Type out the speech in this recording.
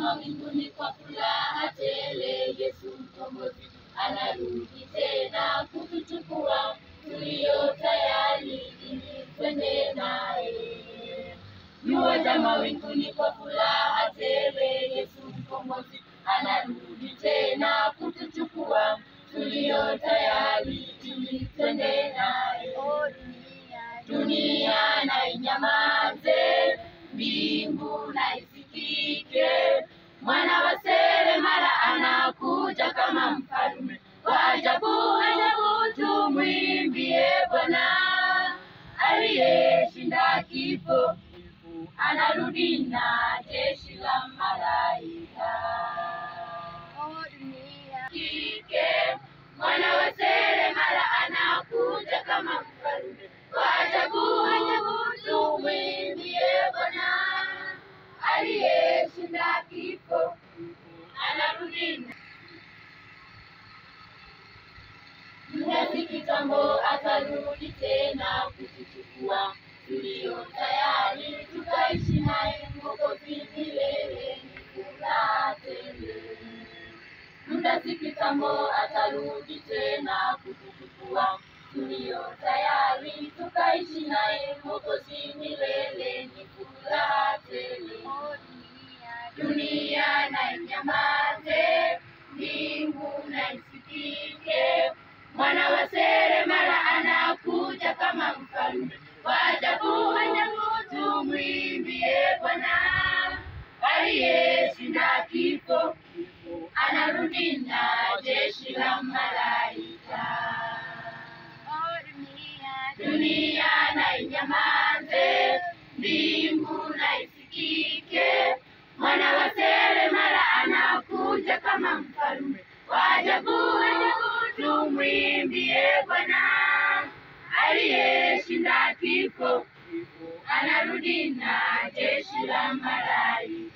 mawinguni kwa furaha tele, Yesu mkombozi anarudi tena kutuchukua, tulio tayari ili twende naye. Yuaja mawinguni kwa furaha tele, Yesu mkombozi anarudi tena kutuchukua, tulio tayari ili twende naye. Dunia na inyamaze, mbingu na isikike, mwana wa seremala anakuja kama mfalme wa ajabu. Tumwimbie Bwana aliyeshinda kifo, anarudi na jeshi la malaika. Kike, mwana wa seremala anakuja kama mfalme wa ajabu. Tumwimbie Bwana aliyeshinda kifo, anarudi. Muda si kitambo atarudi tena kutuchukua, tulio tayari tukaishi naye Mwokozi milele, ni furaha tele. Muda si kitambo atarudi tena kutuchukua, tulio tayari tukaishi naye Mwokozi milele, ni furaha tele. Dunia na inyamaze, mbingu na isikike, mwana wa seremala anakuja kama mfalme wa ajabu. Tumwimbie Bwana aliyeshinda kifo, anarudi na jeshi la malaika. Dunia na inyamaze, mbingu na isikike, mwana wa seremala anakuja kama mfalme wa ajabu. Tumwimbie Bwana aliyeshinda kifo, anarudi na jeshi la malaika.